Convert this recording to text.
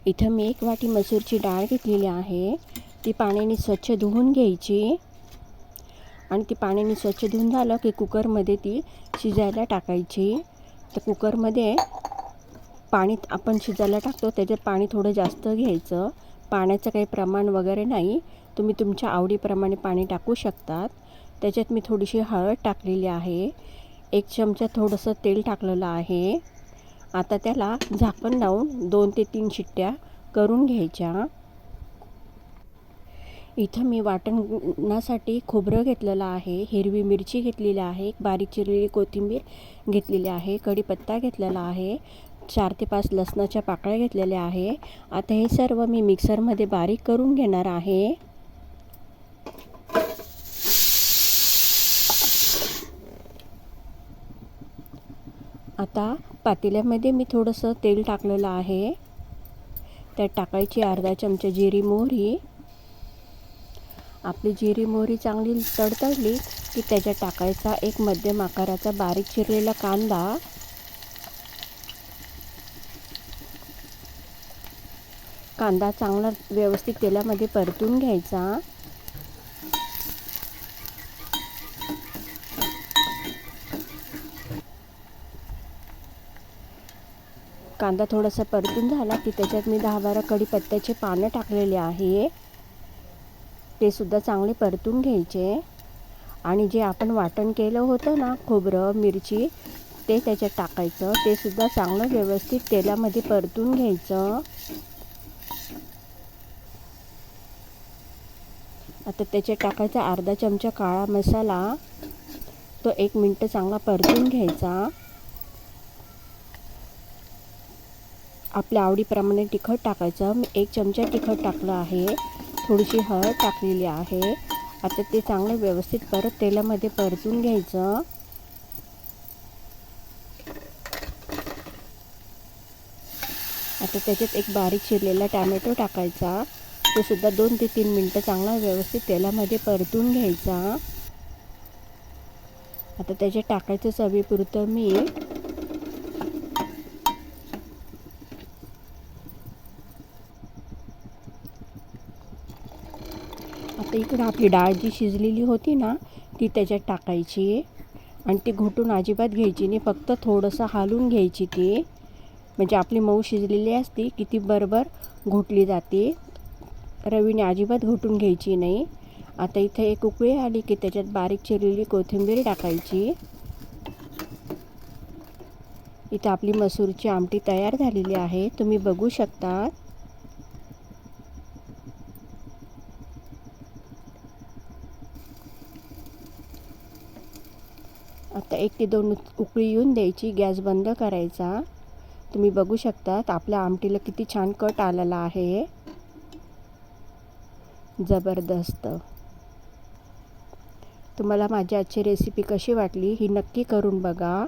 इथं मी 1 वाटी मसूरची डाळ घेतलेली आहे. ती पाण्याने स्वच्छ धुवून घ्यायची आणि ती पाण्याने स्वच्छ धुवून झालं की कुकरमध्ये ती शिजायला टाकायची. तर कुकरमध्ये पाणी आपण शिजायला टाकतो त्याच्यात पाणी थोडं जास्त घ्यायचं. पाण्याचं काही प्रमाण वगैरे नाही, तुम्ही तुमच्या आवडीप्रमाणे पाणी टाकू शकतात. त्याच्यात मी थोडीशी हळद टाकलेली आहे. 1 चमचा थोडंसं तेल टाकलेलं आहे. आता त्याला झाकण लावून 2 ते 3 शिट्ट्या करून घ्यायच्या. इथं मी वाटणासाठी खोबरं घेतलेलं आहे, हिरवी मिरची घेतलेली आहे, एक बारीक चिरलेली कोथिंबीर घेतलेली आहे, कढीपत्ता घेतलेला आहे, 4 ते 5 लसणाच्या पाकळ्या घेतलेल्या आहे. आता हे सर्व मी मिक्सरमध्ये बारीक करून घेणार आहे. आता पातेल्यामध्ये मी थोडंसं तेल टाकलेलं आहे. त्यात टाकायची अर्धा चमचा जिरी मोहरी. आपली जिरी मोहरी चांगली तडतडली की त्याच्यात टाकायचा एक मध्यम आकाराचा बारीक चिरलेला कांदा. कांदा चांगला व्यवस्थित तेलामध्ये परतून घ्यायचा. कांदा थोडासा परतून झाला की त्याच्यात मी 10-12 कढीपत्त्याचे पानं टाकलेले आहे. ते सुद्धा चांगले परतून घ्यायचे आणि जे आपण वाटण केलं होतं ना, खोबरं मिरची, ते त्याच्यात टाकायचं. ते सुद्धा चांगलं व्यवस्थित तेलामध्ये परतून घ्यायचं. आता त्याच्यात टाकायचा अर्धा चमचा काळा मसाला. तो 1 मिनिट चांगला परतून घ्यायचा. आपल्या आवडीप्रमाणे तिखट टाकायचं. मी 1 चमचा तिखट टाकलं आहे. थोडीशी हळद टाकलेली आहे. आता ते चांगलं व्यवस्थित परत तेलामध्ये परतून घ्यायचं. आता त्याच्यात एक बारीक चिरलेला टोमॅटो टाकायचा. तो सुद्धा 2 ते 3 मिनिटं चांगला व्यवस्थित तेलामध्ये परतून घ्यायचा. आता त्याच्यात टाकायचं चवीपुरतं मीठ. आता इकडं आपली डाळ जी शिजलेली होती ना, ती त्याच्यात टाकायची आणि ती घोटून अजिबात घ्यायची नाही, फक्त थोडंसं हलवून घ्यायची ती. म्हणजे आपली मऊ शिजलेली असती की ती बरोबर घोटली जाते. रवीने अजिबात घोटून घ्यायची नाही. आता इथे एक उकळी आली की त्याच्यात बारीक चिरलेली कोथिंबीर टाकायची. इथं आपली मसूरची आमटी तयार झालेली आहे, तुम्ही बघू शकता. आता 1 ते 2 उकळी येऊन द्यायची, गॅस बंद करायचा. तुम्ही बघू शकता आपल्या आमटीला किती छान कट आलेला आहे, जबरदस्त. तुम्हाला माझी आजची रेसिपी कशी वाटली ही नक्की करून बघा.